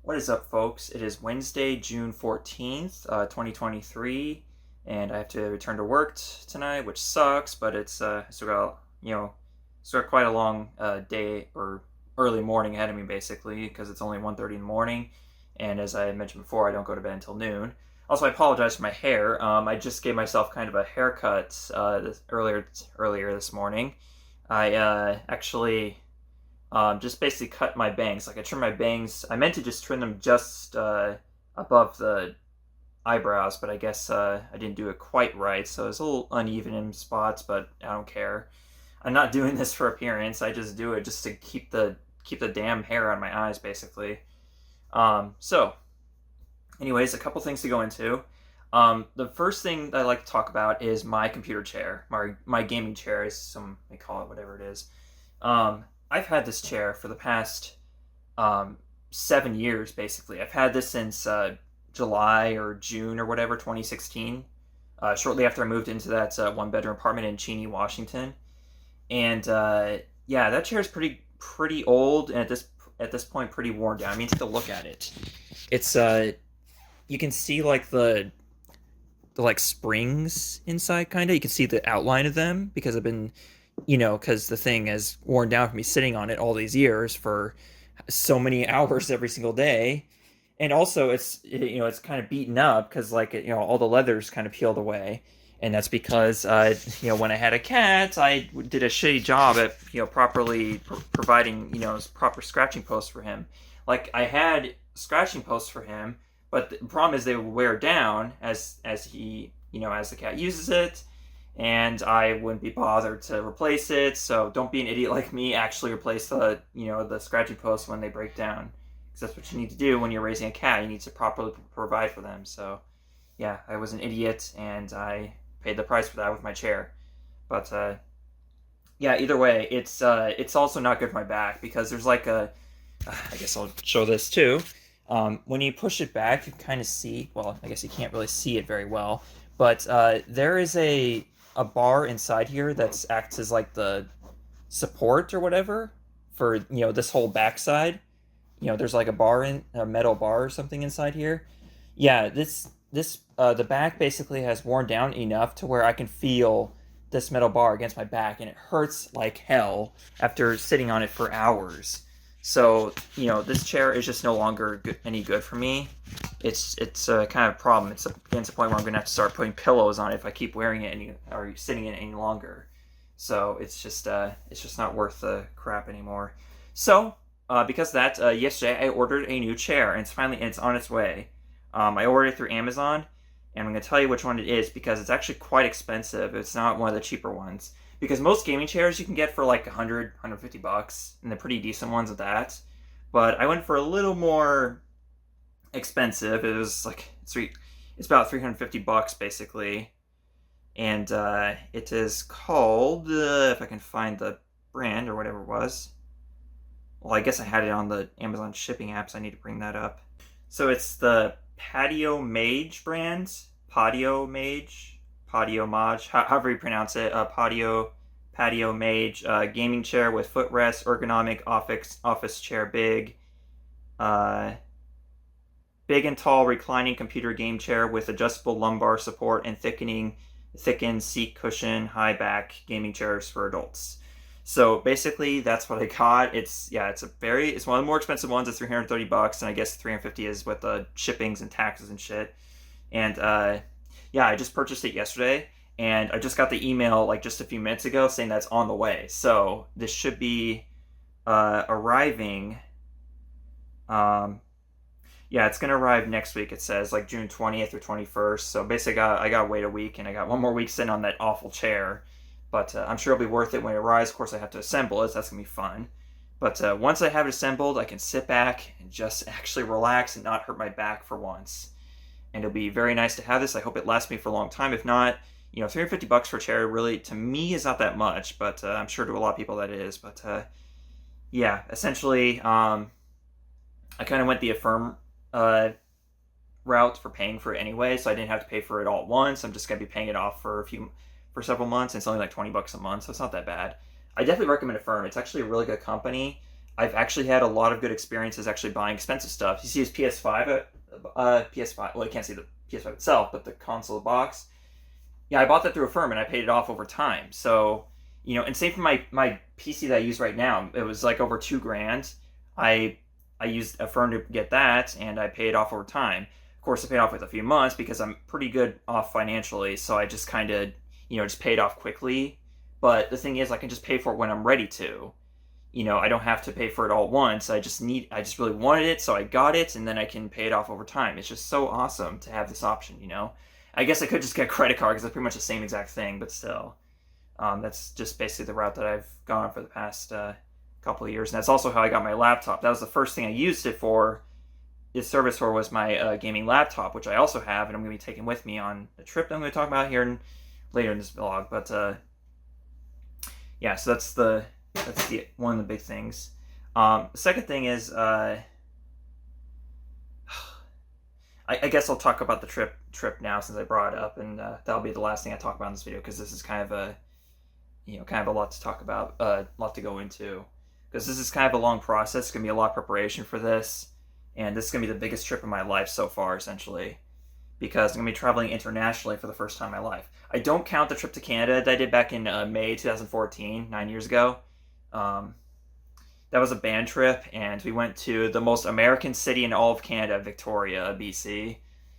What is up, folks? It is Wednesday, June 14th, 2023, and I have to return to work tonight, which sucks, but it's still got, still got quite a long day or early morning ahead of me, basically, because it's only 1:30 in the morning, and as I mentioned before, I don't go to bed until noon. Also, I apologize for my hair. I just gave myself kind of a haircut earlier this morning. I actually just basically cut my bangs. Like I trim my bangs. I meant to just trim them just above the eyebrows, but I guess I didn't do it quite right. So it's a little uneven in spots, but I don't care. I'm not doing this for appearance. I just do it just to keep the damn hair on my eyes, basically. So, anyways, a couple things to go into. The first thing that I like to talk about is my computer chair, my gaming chair, as some may call it, whatever it is. I've had this chair for the past 7 years, basically. I've had this since July or June or whatever, 2016. Shortly after I moved into that one-bedroom apartment in Cheney, Washington, and yeah, that chair is pretty old, and at this point, pretty worn down. I mean, take a look at it. It's you can see like the like springs inside, kind of. You can see the outline of them because I've been because the thing has worn down from me sitting on it all these years for so many hours every single day. And also, it's kind of beaten up because all the leather's kind of peeled away, and that's because when I had a cat, I did a shitty job at properly providing proper scratching posts for him. Like I had scratching posts for him, but the problem is they would wear down as he as the cat uses it, and I wouldn't be bothered to replace it. So don't be an idiot like me. Actually replace the scratching posts when they break down, because that's what you need to do when you're raising a cat. You need to properly provide for them. So yeah, I was an idiot, and I paid the price for that with my chair. But yeah, either way, it's also not good for my back because there's like a I guess I'll show this too. When you push it back, you kind of see. Well, I guess you can't really see it very well, but there is a bar inside here that acts as like the support or whatever for this whole backside. There's like a metal bar or something inside here. Yeah, this the back basically has worn down enough to where I can feel this metal bar against my back, and it hurts like hell after sitting on it for hours. So this chair is just no longer any good for me. It's a kind of problem. It's getting to the point where I'm gonna have to start putting pillows on it if I keep wearing it or sitting in it any longer. So it's just not worth the crap anymore. So because of that, yesterday I ordered a new chair, and it's on its way. I ordered it through Amazon, and I'm gonna tell you which one it is because it's actually quite expensive. It's not one of the cheaper ones, because most gaming chairs you can get for like 150 bucks, and they're pretty decent ones at that. But I went for a little more expensive. It was like it's about 350 bucks basically, and it is called if I can find the brand or whatever it was. Well, I guess I had it on the Amazon shipping apps. I need to bring that up. So it's the Patio Mage brand. Patio Mage, however you pronounce it. Patio Mage gaming chair with footrest, ergonomic office chair, big and tall reclining computer game chair with adjustable lumbar support and thickened seat cushion, high back gaming chairs for adults. So basically, that's what I got. It's one of the more expensive ones. It's 330 bucks, and I guess 350 is with the shippings and taxes and shit. And yeah, I just purchased it yesterday, and I just got the email like just a few minutes ago saying that's on the way. So this should be arriving. Yeah, it's gonna arrive next week. It says like June 20th or 21st. So basically, I got to wait a week, and I got one more week sitting on that awful chair. But I'm sure it'll be worth it when it arrives. Of course, I have to assemble it. So that's gonna be fun. But once I have it assembled, I can sit back and just actually relax and not hurt my back for once. And it'll be very nice to have this. I hope it lasts me for a long time. If not, 350 bucks for a chair really to me is not that much, but I'm sure to a lot of people that is. But yeah, essentially, I kind of went the Affirm route for paying for it anyway, so I didn't have to pay for it all at once. I'm just gonna be paying it off for several months, and it's only like 20 bucks a month, so it's not that bad. I definitely recommend Affirm. It's actually a really good company. I've actually had a lot of good experiences actually buying expensive stuff. You see his PS5, PS5. Well, you can't see the PS5 itself, but the console box. Yeah, I bought that through a firm and I paid it off over time. So, and same for my PC that I use right now. It was like over 2 grand. I I used a firm to get that, and I paid off over time. Of course, I paid off with a few months because I'm pretty good off financially, so I just kind of, just paid off quickly. But the thing is, I can just pay for it when I'm ready to. I don't have to pay for it all at once. I just really wanted it, so I got it, and then I can pay it off over time. It's just so awesome to have this option. I guess I could just get a credit card because it's pretty much the same exact thing, but still. That's just basically the route that I've gone for the past couple of years, and that's also how I got my laptop. That was the first thing I used it for. Its service for was my gaming laptop, which I also have, and I'm going to be taking with me on the trip that I'm going to talk about here later in this vlog. But yeah, so that's the one of the big things. The second thing is, I guess I'll talk about the trip now since I brought it up, and that'll be the last thing I talk about in this video because this is kind of a lot to talk about, a lot to go into, because this is kind of a long process. It's gonna be a lot of preparation for this, and this is gonna be the biggest trip of my life so far, essentially, because I'm gonna be traveling internationally for the first time in my life. I don't count the trip to Canada that I did back in May 2014, 9 years ago. That was a band trip, and we went to the most American city in all of Canada, Victoria, BC.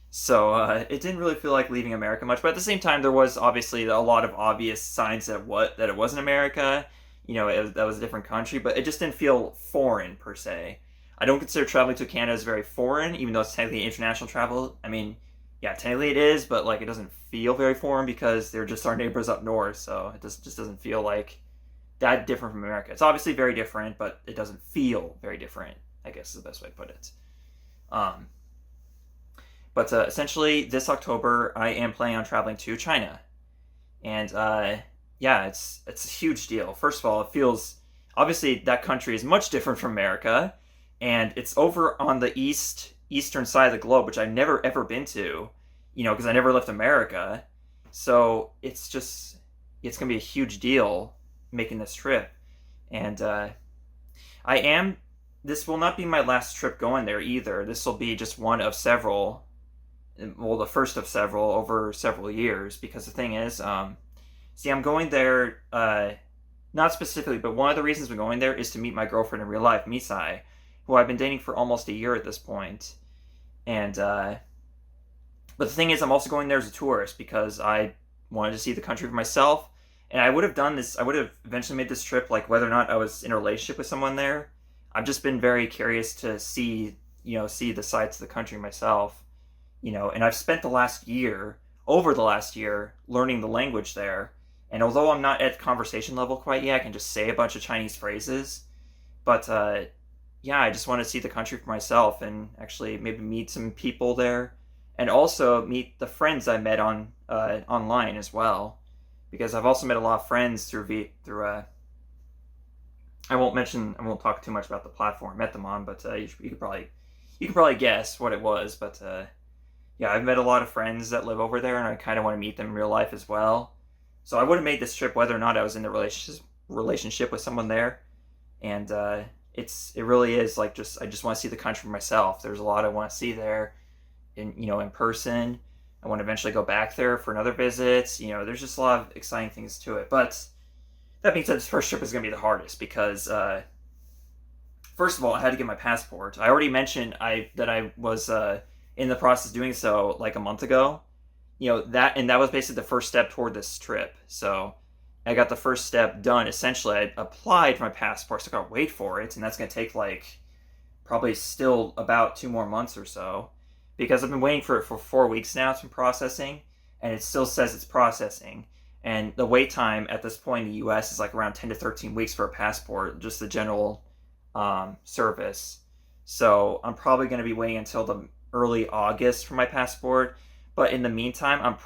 So it didn't really feel like leaving America much, but at the same time, there was obviously a lot of obvious signs that it wasn't America. That was a different country, but it just didn't feel foreign per se. I don't consider traveling to Canada as very foreign, even though it's technically international travel. I mean, yeah, technically it is, but like it doesn't feel very foreign because they're just our neighbors up north, so it just doesn't feel like that different from America. It's obviously very different, but it doesn't feel very different, I guess is the best way to put it. But essentially, this October, I am planning on traveling to China. And yeah, it's a huge deal. First of all, it feels, obviously, that country is much different from America. And it's over on the eastern side of the globe, which I've never ever been to, because I never left America. So it's going to be a huge deal making this trip. And this will not be my last trip going there either. This will be just one of several, well, the first of several over several years, because the thing is, I'm going there, not specifically, but one of the reasons I'm going there is to meet my girlfriend in real life, Misai, who I've been dating for almost a year at this point. And, but the thing is, I'm also going there as a tourist because I wanted to see the country for myself. And I would have eventually made this trip, like, whether or not I was in a relationship with someone there. I've just been very curious to see the sights of the country myself. And I've spent over the last year, learning the language there. And although I'm not at conversation level quite yet, I can just say a bunch of Chinese phrases. But, yeah, I just want to see the country for myself and actually maybe meet some people there. And also meet the friends I met online as well. Because I've also met a lot of friends through I won't talk too much about the platform I met them on, but you could probably guess what it was. But yeah, I've met a lot of friends that live over there, and I kind of want to meet them in real life as well. So I would have made this trip whether or not I was in a relationship with someone there, and it really is like I just want to see the country for myself. There's a lot I want to see there, in person. I want to eventually go back there for another visit. There's just a lot of exciting things to it. But that being said, this first trip is going to be the hardest because, first of all, I had to get my passport. I already mentioned that I was in the process of doing so like a month ago. That was basically the first step toward this trip. So I got the first step done. Essentially, I applied for my passport, so I got to wait for it, and that's going to take like probably still about 2 more months or so. Because I've been waiting for it for 4 weeks now. It's been processing, and it still says it's processing. And the wait time at this point in the U.S. is like around 10 to 13 weeks for a passport, just the general service. So I'm probably going to be waiting until the early August for my passport. But in the meantime, I'm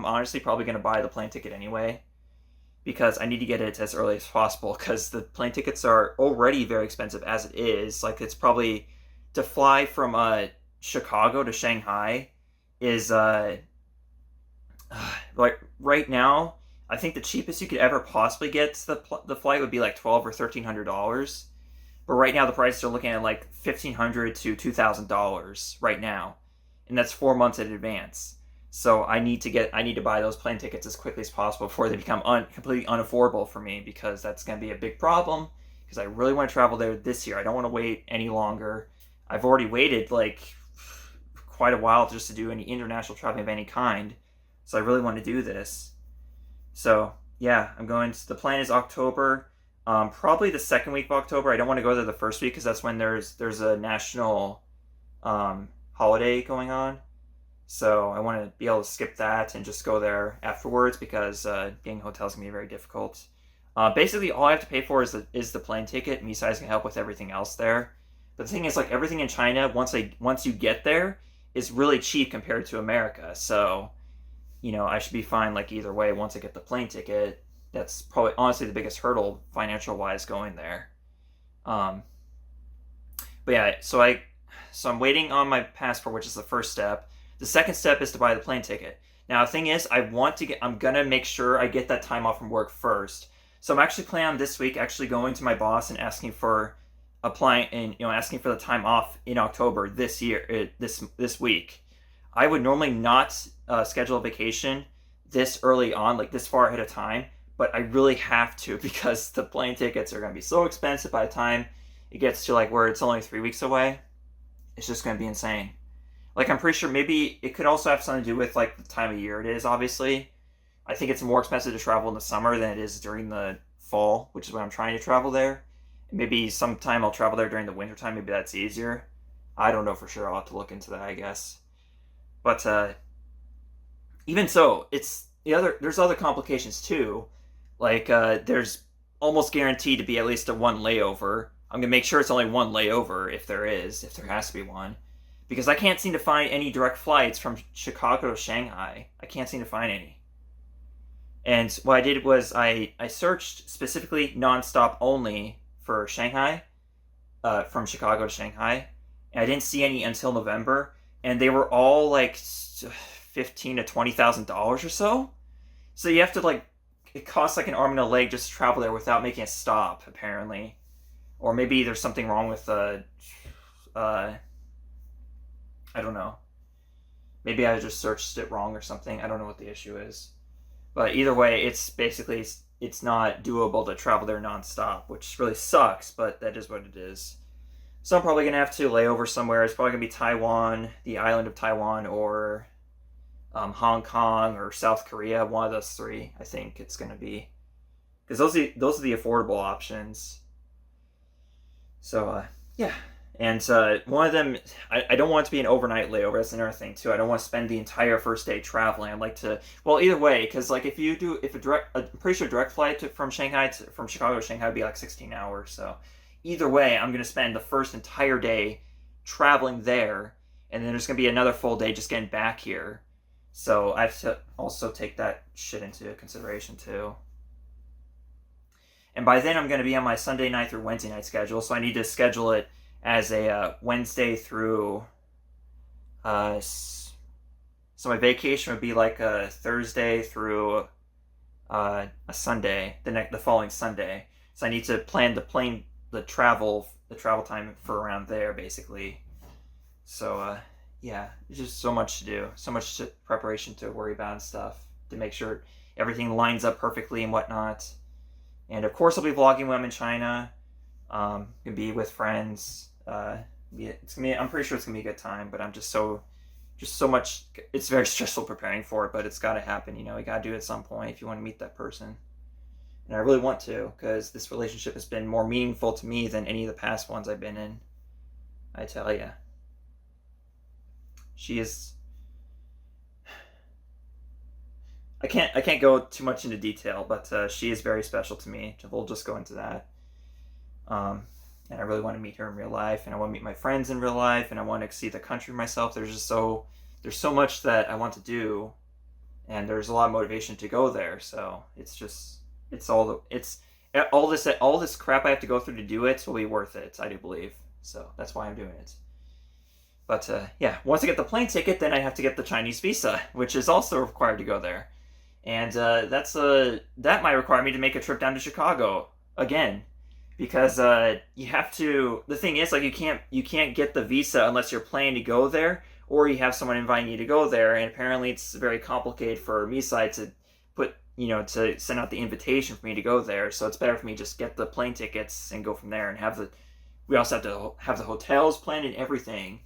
honestly probably going to buy the plane ticket anyway, because I need to get it as early as possible, because the plane tickets are already very expensive as it is. Like, it's probably to fly from Chicago to Shanghai is like right now, I think the cheapest you could ever possibly get the flight would be like $1,200 or $1,300. But right now the prices are looking at like $1,500 to $2,000 right now, and that's 4 months in advance. So I need to buy those plane tickets as quickly as possible before they become completely unaffordable for me, because that's going to be a big problem. Because I really want to travel there this year. I don't want to wait any longer. I've already waited like quite a while just to do any international traveling of any kind. So I really want to do this. So yeah, the plan is October, probably the second week of October. I don't want to go there the first week because that's when there's a national holiday going on. So I want to be able to skip that and just go there afterwards, because getting hotels can be very difficult. Basically, all I have to pay for is the plane ticket, and Misai's can help with everything else there. But the thing is, like, everything in China, once you get there, is really cheap compared to America. So, I should be fine, like, either way. Once I get the plane ticket, that's probably honestly the biggest hurdle financial wise going there. But yeah, so I'm waiting on my passport, which is the first step. The second step is to buy the plane ticket. Now, the thing is, I'm gonna make sure I get that time off from work first. So I'm actually planning on this week actually going to my boss and asking for asking for the time off in October this year, this week. I would normally not schedule a vacation this early on, like this far ahead of time, but I really have to, because the plane tickets are going to be so expensive by the time it gets to like where it's only 3 weeks away. It's just going to be insane. Like, I'm pretty sure maybe it could also have something to do with like the time of year it is, obviously. I think it's more expensive to travel in the summer than it is during the fall, which is when I'm trying to travel there. And maybe sometime I'll travel there during the winter time. Maybe that's easier. I don't know for sure. I'll have to look into that, I guess. But even so, there's other complications too. Like, there's almost guaranteed to be at least a one layover. I'm gonna make sure it's only one layover if there has to be one, because I can't seem to find any direct flights from Chicago to Shanghai. I can't seem to find any. And what I did was I searched specifically nonstop only for Shanghai, from Chicago to Shanghai, and I didn't see any until November, and they were all like $15,000 to $20,000 or so. So you have to it costs like an arm and a leg just to travel there without making a stop, apparently, or maybe there's something wrong with I don't know. Maybe I just searched it wrong or something. I don't know what the issue is. But either way, it's not doable to travel there nonstop, which really sucks, but that is what it is. So I'm probably going to have to lay over somewhere. It's probably going to be Taiwan, the island of Taiwan, or Hong Kong, or South Korea. One of those three, I think it's going to be. Because those are the affordable options. So, yeah. And one of them, I don't want it to be an overnight layover. That's another thing too. I don't want to spend the entire first day traveling. I'd like to, well, either way, because like I'm pretty sure direct flight from Chicago to Shanghai would be like 16 hours. So either way, I'm going to spend the first entire day traveling there, and then there's going to be another full day just getting back here. So I have to also take that shit into consideration too. And by then I'm going to be on my Sunday night through Wednesday night schedule, so I need to schedule it as a Wednesday through, so my vacation would be like a Thursday through a Sunday, the following Sunday. So I need to plan the travel time for around there, basically. So yeah, it's just so much to do, so much preparation to worry about and stuff to make sure everything lines up perfectly and whatnot. And of course, I'll be vlogging when I'm in China. Gonna be with friends. I'm pretty sure it's gonna be a good time, but I'm just so much. It's very stressful preparing for it, but it's got to happen. You got to do it at some point if you want to meet that person. And I really want to, because this relationship has been more meaningful to me than any of the past ones I've been in. I tell ya, she is. I can't go too much into detail, but she is very special to me. We'll just go into that. And I really want to meet her in real life, and I want to meet my friends in real life, and I want to see the country myself. There's so much that I want to do, and there's a lot of motivation to go there. So all this crap I have to go through to do it will be worth it. I do believe. So that's why I'm doing it. But yeah, once I get the plane ticket, then I have to get the Chinese visa, which is also required to go there, and that might require me to make a trip down to Chicago again. because you have to. The thing is, like, you can't get the visa unless you're planning to go there, or you have someone inviting you to go there. And apparently, it's very complicated for Misai to put to send out the invitation for me to go there. So it's better for me just get the plane tickets and go from there, and have the. We also have to have the hotels planned and everything,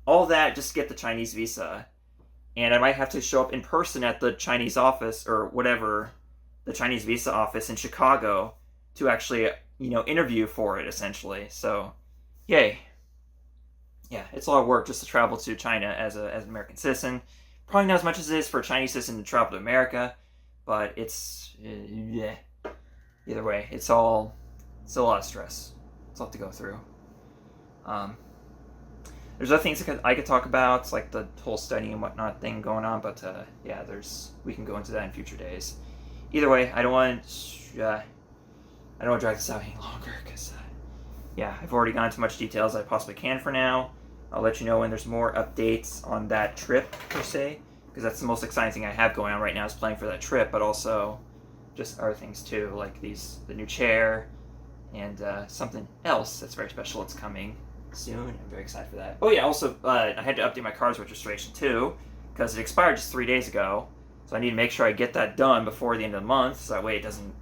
all that just get the Chinese visa. And I might have to show up in person at the Chinese office or whatever, the Chinese visa office in Chicago to actually, interview for it essentially. So, yay. Yeah, it's a lot of work just to travel to China as an American citizen. Probably not as much as it is for a Chinese citizen to travel to America, but it's, yeah. Either way, it's a lot of stress. It's a lot to go through. There's other things I could talk about, it's like the whole study and whatnot thing going on, but yeah, we can go into that in future days. Either way, I don't want to drag this out any longer because, yeah, I've already gone into much detail as I possibly can for now. I'll let you know when there's more updates on that trip per se, because that's the most exciting thing I have going on right now is planning for that trip, but also just other things too, like the new chair and something else that's very special. It's coming soon. I'm very excited for that. Oh yeah, also I had to update my car's registration too because it expired just 3 days ago, so I need to make sure I get that done before the end of the month, so that way it doesn't,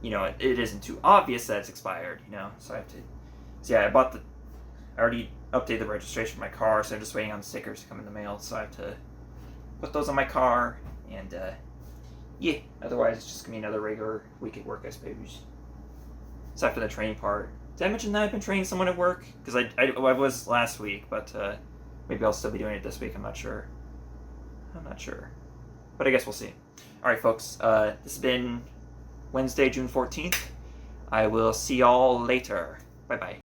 it isn't too obvious that it's expired. So I have to. So yeah, I already updated the registration for my car, so I'm just waiting on the stickers to come in the mail. So I have to put those on my car, and yeah. Otherwise, it's just gonna be another regular week at work, I suppose. So after the training part. Did I mention that I've been training someone at work? Because I was last week, but maybe I'll still be doing it this week. I'm not sure. But I guess we'll see. Alright, folks. This has been Wednesday, June 14th. I will see y'all later. Bye-bye.